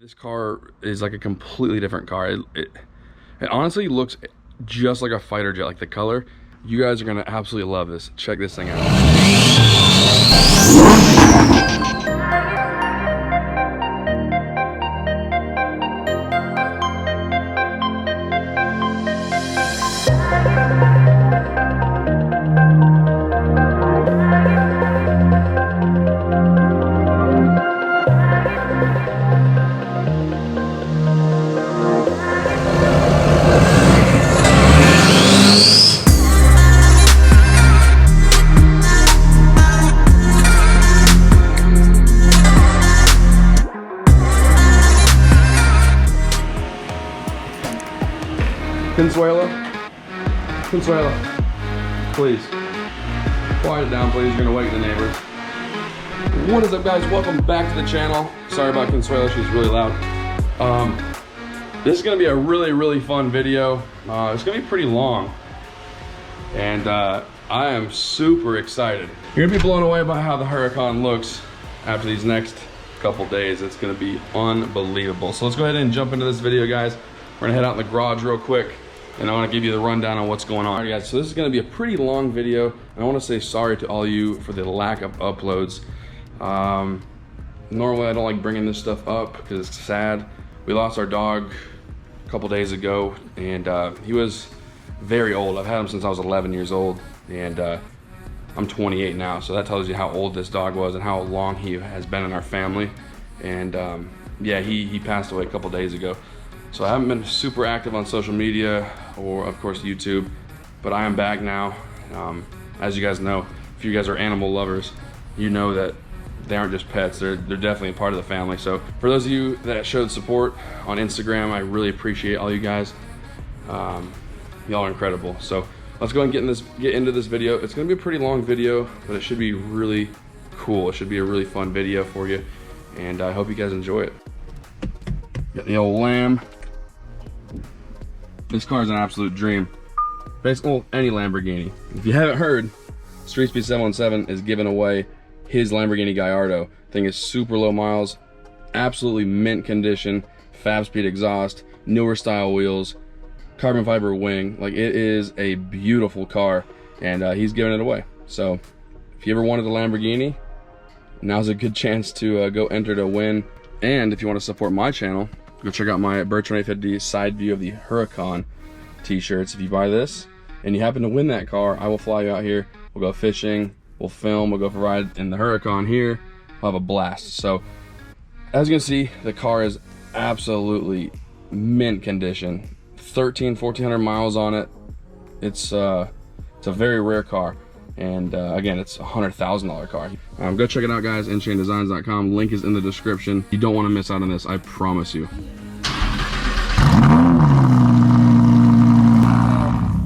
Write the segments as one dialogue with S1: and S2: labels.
S1: This car is like a completely different car. It honestly looks just like a fighter jet, like the color. You guys are gonna absolutely love this. Check this thing out. Consuelo, please, quiet it down, please. You're gonna wake the neighbors. What is up, guys? Welcome back to the channel. Sorry about Consuelo, she's really loud. This is gonna be a really fun video. It's gonna be pretty long, and I am super excited. You're gonna be blown away by how the Huracan looks after these next couple days. It's gonna be unbelievable. So let's go ahead and jump into this video, guys. We're gonna head out in the garage real quick, and I want to give you the rundown on what's going on. All right, guys, so this is going to be a pretty long video, and I want to say sorry to all you for the lack of uploads. Normally I don't like bringing this stuff up because it's sad. We lost our dog a couple days ago, and he was very old. I've had him since I was 11 years old, and I'm 28 now, so that tells you how old this dog was and how long he has been in our family. And yeah, he passed away a couple days ago. So I haven't been super active on social media or of course YouTube, but I am back now. As you guys know, if you guys are animal lovers, you know that they aren't just pets, they're definitely a part of the family. So for those of you that showed support on Instagram, I really appreciate all you guys. Y'all are incredible. So let's go and get into this video. It's gonna be a pretty long video, but it should be really cool. It should be a really fun video for you, and I hope you guys enjoy it. Got the old Lamb. This car is an absolute dream. Basically, well, any Lamborghini. If you haven't heard, Street Speed 717 is giving away his Lamborghini Gallardo. Thing is super low miles, absolutely mint condition, fab speed exhaust, newer style wheels, carbon fiber wing. Like, it is a beautiful car, and he's giving it away. So if you ever wanted a Lamborghini, now's a good chance to go enter to win. And if you want to support my channel, go check out my Bertrand 850 side view of the Huracan t-shirts. If you buy this and you happen to win that car, I will fly you out here. We'll go fishing, we'll film, we'll go for a ride in the Huracan here. We'll have a blast. So as you can see, the car is absolutely mint condition. 1,400 miles on it. It's a very rare car. And again, it's a $100,000 car. Go check it out, guys. InChainDesigns.com. Link is in the description. You don't want to miss out on this, I promise you.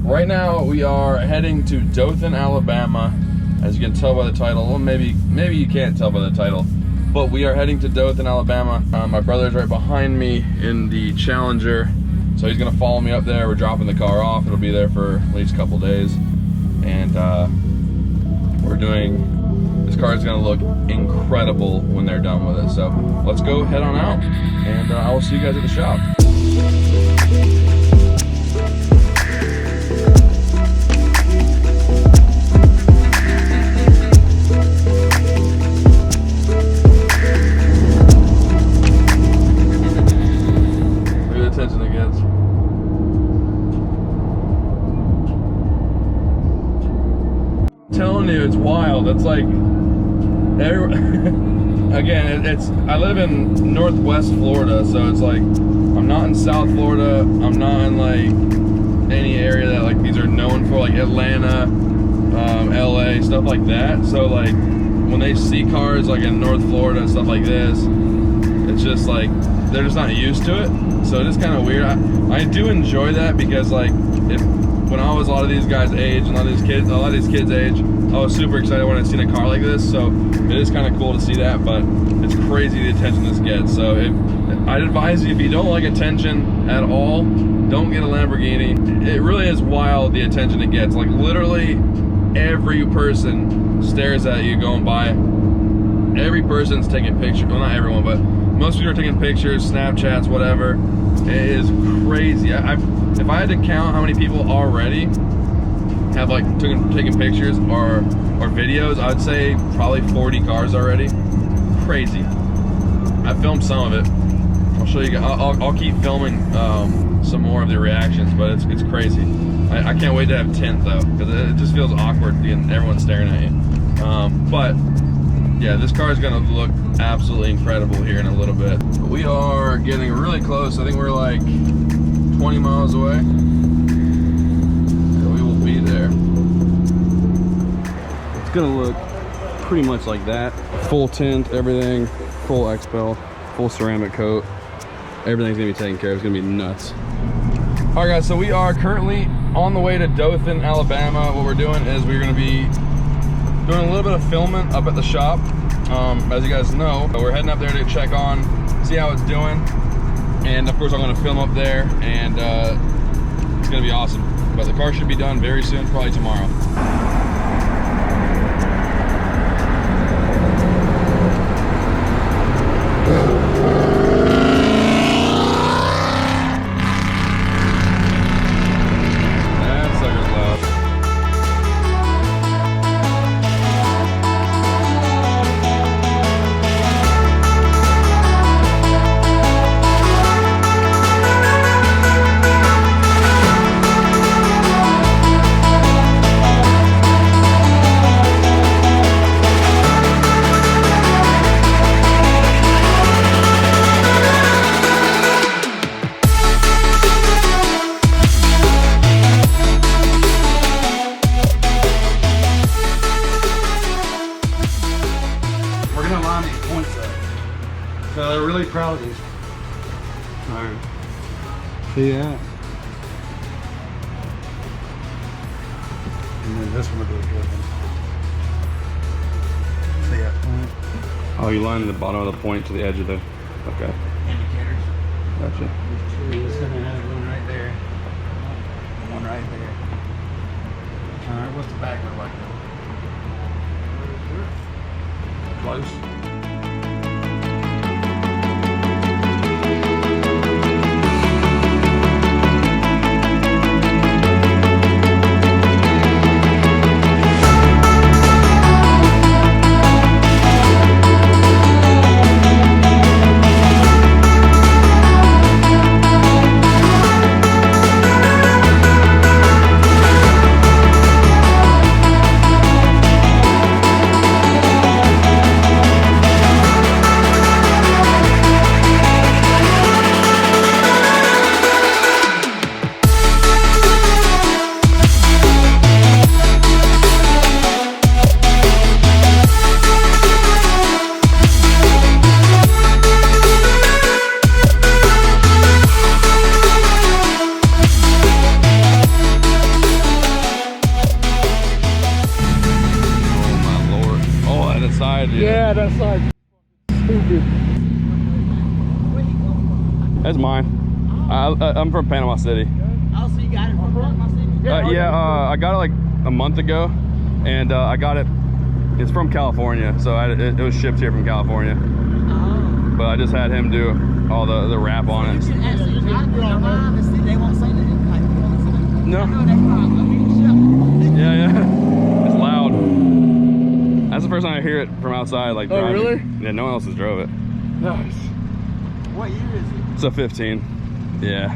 S1: Right now we are heading to Dothan, Alabama. As you can tell by the title, well, maybe you can't tell by the title, but we are heading to Dothan, Alabama. My brother's right behind me in the Challenger, so he's gonna follow me up there. We're dropping the car off. It'll be there for at least a couple days, and this car is gonna look incredible when they're done with it. So let's go head on out, and I will see you guys at the shop. Look at the attention it gets. Telling you, it's wild. It's like again, I live in Northwest Florida, so it's like I'm not in South Florida, I'm not in like any area that like these are known for, like Atlanta, LA, stuff like that. So like when they see cars like in North Florida and stuff like this, it's just like they're just not used to it. So it is kind of weird. I do enjoy that, because like when I was a lot of these guys' age and a lot of these kids' age, I was super excited when I seen a car like this. So it is kind of cool to see that, but it's crazy the attention this gets. So I'd advise you, if you don't like attention at all, don't get a Lamborghini. It really is wild the attention it gets. Like literally every person stares at you going by. Every person's taking pictures. Well, not everyone, but Most people are taking pictures, Snapchats, whatever. It is crazy. If I had to count how many people already have like taken pictures or videos, I would say probably 40 cars already. Crazy. I filmed some of it. I'll show you guys. I'll keep filming some more of the reactions, but it's crazy. I can't wait to have 10th though, because it just feels awkward being everyone staring at you. But yeah, this car is gonna look absolutely incredible here in a little bit. We are getting really close. I think we're like 20 miles away. So we will be there. It's gonna look pretty much like that. Full tint, everything, full XPEL, full ceramic coat. Everything's gonna be taken care of. It's gonna be nuts. All right, guys, so we are currently on the way to Dothan, Alabama. What we're doing is we're gonna be doing a little bit of filming up at the shop. As you guys know, we're heading up there to check on, see how it's doing. And of course, I'm gonna film up there, and it's gonna be awesome. But the car should be done very soon, probably tomorrow.
S2: So they're really proud of these. All right. See that? And then this one will be a good one. See that point?
S1: Oh, you line the bottom of the point to the edge of the, okay.
S2: Indicators.
S1: Gotcha.
S2: It's gonna have one right there. One right there. All right, what's the back look like though? Close. Yeah, that's like stupid.
S1: That's mine. I'm from Panama City.
S3: Oh, so you got it from Panama City?
S1: Yeah, I got it like a month ago, and I got it. It's from California, so it was shipped here from California.
S3: Oh.
S1: But I just had him do all the wrap on it.
S3: You should ask you got it online. They won't say that. Like,
S1: No.
S3: I know that car.
S1: Yeah. It's loud. That's the first time I hear it from outside, like driving.
S2: Oh, really?
S1: Yeah, no one else has drove it.
S2: Nice.
S3: What year is it?
S1: It's a 15. Yeah.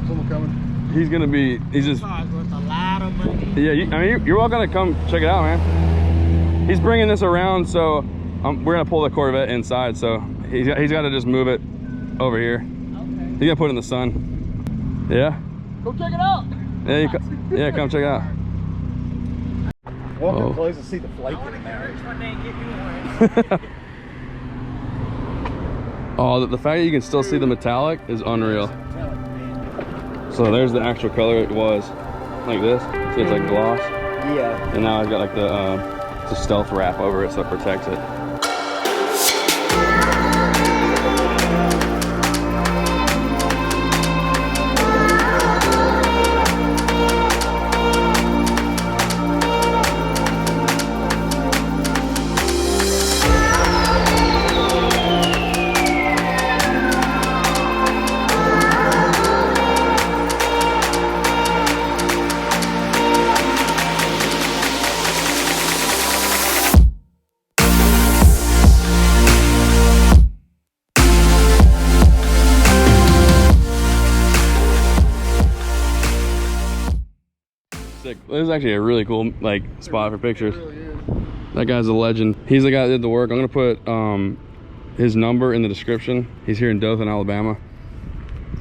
S2: Someone coming?
S1: He's gonna be. He's just.
S3: Car's worth a lot of money.
S1: Yeah. I mean, you're welcome to come check it out, man. He's bringing this around, so we're gonna pull the Corvette inside. So he's got to just move it over here.
S3: Okay.
S1: He's gonna put it in the sun. Yeah.
S3: Go check it out.
S1: Yeah. Come check it out.
S2: Walk
S1: Oh.
S2: in close and see the flake in there.
S1: Oh, the fact that you can still see the metallic is unreal. So there's the actual color it was, like this. See, it's like gloss.
S3: Yeah.
S1: And now I've got like the stealth wrap over it, so it protects it. This is actually a really cool like spot for pictures. That guy's a legend. He's the guy that did the work. I'm gonna put his number in the description. He's here in Dothan, Alabama.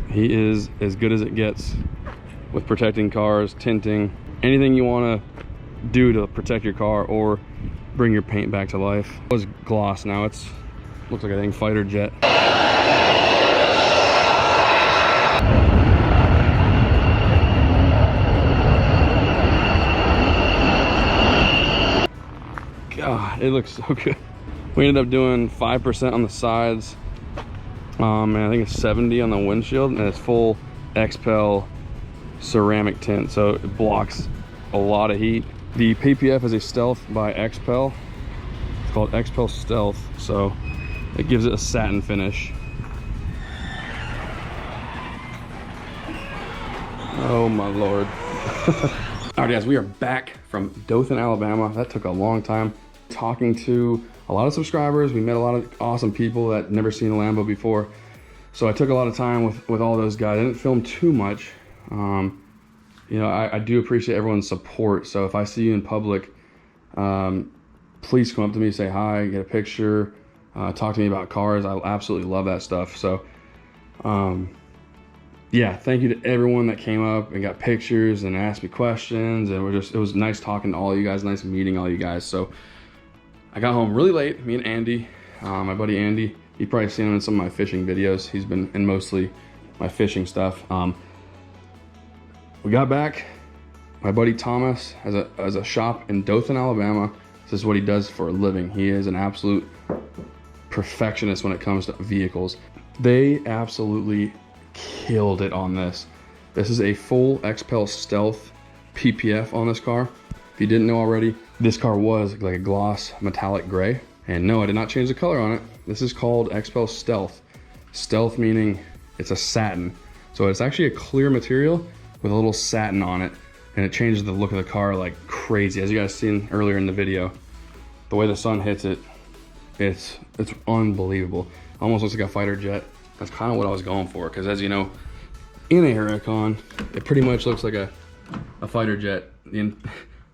S1: He is as good as it gets with protecting cars, tinting, anything you want to do to protect your car or bring your paint back to life. It was gloss, now it's looks like a dang fighter jet. God, it looks so good. We ended up doing 5% on the sides, and I think it's 70 on the windshield, and it's full XPEL ceramic tint, so it blocks a lot of heat. The PPF is a Stealth by XPEL. It's called XPEL Stealth, so it gives it a satin finish. Oh my Lord. All right guys, we are back from Dothan, Alabama. That took a long time. Talking to a lot of subscribers. We met a lot of awesome people that never seen a Lambo before. So I took a lot of time with all those guys. I didn't film too much. You know, I do appreciate everyone's support. So if I see you in public, please come up to me, say hi, get a picture, talk to me about cars. I absolutely love that stuff. So yeah, thank you to everyone that came up and got pictures and asked me questions. And it was nice talking to all you guys, nice meeting all you guys. So I got home really late, me and Andy, my buddy Andy. You've probably seen him in some of my fishing videos. He's been in mostly my fishing stuff. We got back. My buddy Thomas has a shop in Dothan, Alabama. This is what he does for a living. He is an absolute perfectionist when it comes to vehicles. They absolutely killed it on this. This is a full XPEL Stealth PPF on this car. If you didn't know already, this car was like a gloss metallic gray. And no, I did not change the color on it. This is called XPEL Stealth. Stealth meaning it's a satin. So it's actually a clear material with a little satin on it. And it changes the look of the car like crazy. As you guys seen earlier in the video, the way the sun hits it, it's unbelievable. Almost looks like a fighter jet. That's kind of what I was going for, because as you know, in a Huracan, it pretty much looks like a fighter jet. In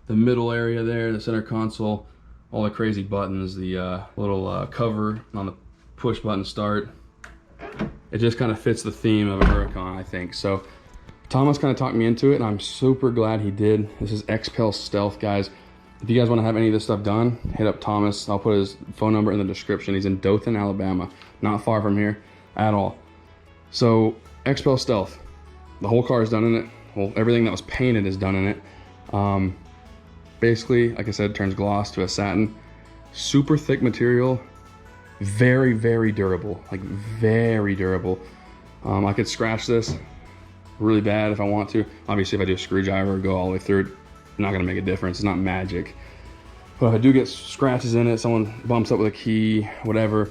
S1: the middle area there, the center console, all the crazy buttons, the little cover on the push button start. It just kind of fits the theme of a Huracan, I think. So Thomas kind of talked me into it, and I'm super glad he did. This is XPEL Stealth, guys. If you guys want to have any of this stuff done, hit up Thomas. I'll put his phone number in the description. He's in Dothan, Alabama, not far from here at all. So XPEL Stealth, the whole car is done in it. Well, everything that was painted is done in it. Basically, like I said, turns gloss to a satin. Super thick material, very, very durable, like very durable. I could scratch this really bad if I want to. Obviously, if I do a screwdriver or go all the way through it, not gonna make a difference. It's not magic. But if I do get scratches in it, someone bumps up with a key, whatever,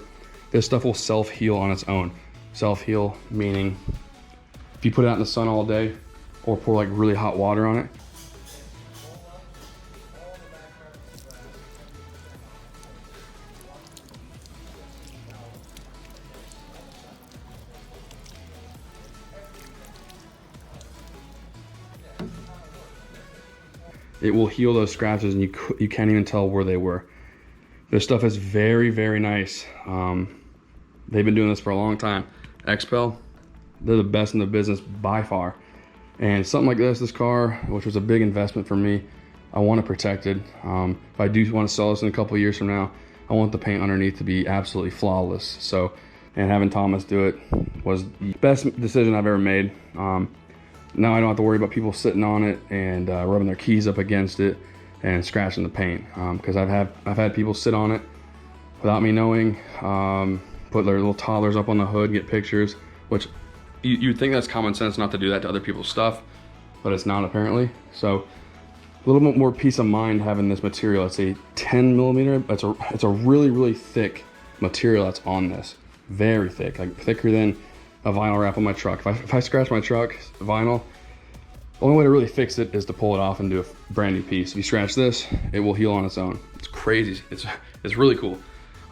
S1: this stuff will self-heal on its own. Self-heal meaning if you put it out in the sun all day or pour like really hot water on it, it will heal those scratches, and you can't even tell where they were. This stuff is very, very nice. They've been doing this for a long time. XPEL, they're the best in the business by far. And something like this car, which was a big investment for me, I want to protect it. If I do want to sell this in a couple of years from now, I want the paint underneath to be absolutely flawless. So, and having Thomas do it was the best decision I've ever made. Now I don't have to worry about people sitting on it and rubbing their keys up against it and scratching the paint. Because I've had people sit on it without me knowing, put their little toddlers up on the hood, get pictures, which you'd think that's common sense not to do that to other people's stuff, but it's not apparently. So a little bit more peace of mind having this material. It's a 10 millimeter. It's a really, really thick material that's on this. Very thick, like thicker than a vinyl wrap on my truck. If I scratch my truck, vinyl, the only way to really fix it is to pull it off and do a brand new piece. If you scratch this, it will heal on its own. It's crazy. It's really cool.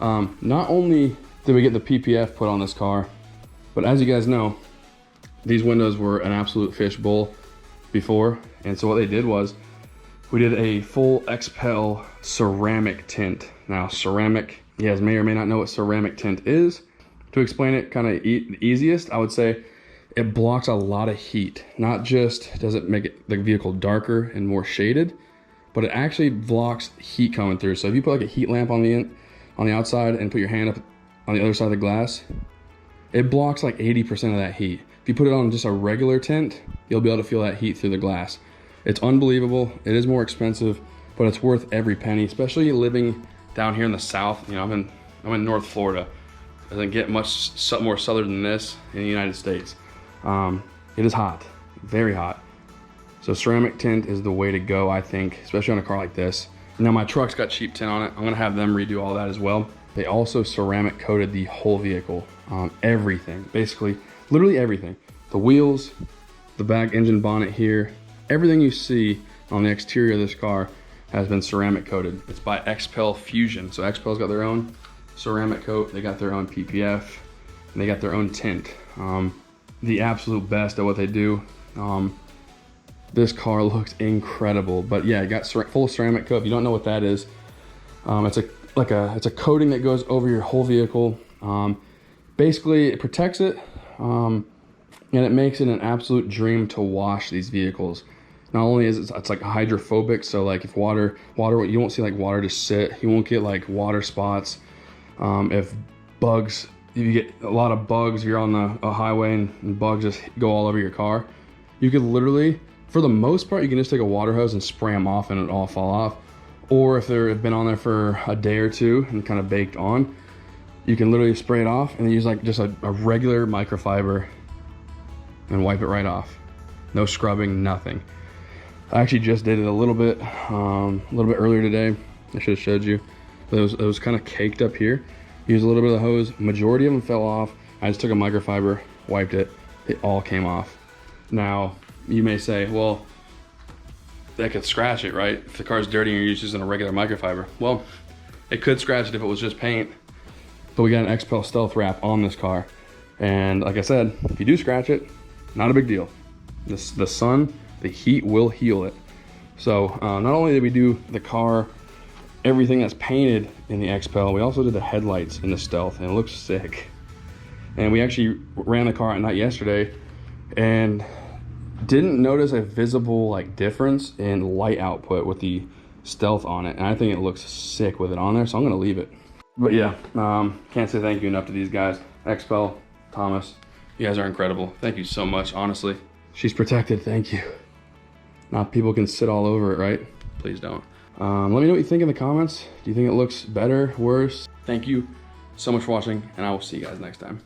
S1: Not only did we get the PPF put on this car, but as you guys know, these windows were an absolute fishbowl before. And so what they did was We did a full XPEL ceramic tint. Now ceramic, you guys may or may not know what ceramic tint is. To explain it kind of the easiest, I would say it blocks a lot of heat. Not just does it make the vehicle darker and more shaded, but it actually blocks heat coming through. So if you put like a heat lamp on the outside and put your hand up on the other side of the glass, it blocks like 80% of that heat. If you put it on just a regular tint, you'll be able to feel that heat through the glass. It's unbelievable. It is more expensive, but it's worth every penny, especially living down here in the South. You know, I'm in North Florida. It doesn't get much more southern than this in the United States. It is hot, very hot. So ceramic tint is the way to go, I think, especially on a car like this. Now my truck's got cheap tint on it. I'm gonna have them redo all that as well. They also ceramic coated the whole vehicle, everything, basically, literally everything. The wheels, the back engine bonnet here, everything you see on the exterior of this car has been ceramic coated. It's by XPEL Fusion. So XPEL's got their own ceramic coat, they got their own PPF, and they got their own tint. The absolute best at what they do. This car looks incredible, but yeah, it got full ceramic coat. If you don't know what that is, it's a coating that goes over your whole vehicle. Basically, it protects it, and it makes it an absolute dream to wash these vehicles. Not only is it's like hydrophobic, so like if water, you won't see like water just sit. You won't get like water spots. If you get a lot of bugs, if you're on a highway and bugs just go all over your car, you could literally, for the most part, you can just take a water hose and spray them off and it'll all fall off. Or if they've been on there for a day or two and kind of baked on, you can literally spray it off and then use like just a regular microfiber and wipe it right off. No scrubbing, nothing. I actually just did it a little bit earlier today. I should have showed you. But it was kind of caked up here. Used a little bit of the hose. Majority of them fell off. I just took a microfiber, wiped it. It all came off. Now, you may say, well, that could scratch it, right? If the car's dirty and you're just using a regular microfiber. Well, it could scratch it if it was just paint. But we got an XPEL Stealth wrap on this car. And like I said, if you do scratch it, not a big deal. The sun, the heat will heal it. So not only did we do the car, everything that's painted in the XPEL, we also did the headlights in the Stealth, and it looks sick. And we actually ran the car at night yesterday and didn't notice a visible like difference in light output with the Stealth on it. And I think it looks sick with it on there, so I'm gonna leave it. But yeah, can't say thank you enough to these guys. XPEL, Thomas, you guys are incredible. Thank you so much, honestly. She's protected, thank you. Now people can sit all over it, right? Please don't. Let me know what you think in the comments. Do you think it looks better, worse? Thank you so much for watching, and I will see you guys next time.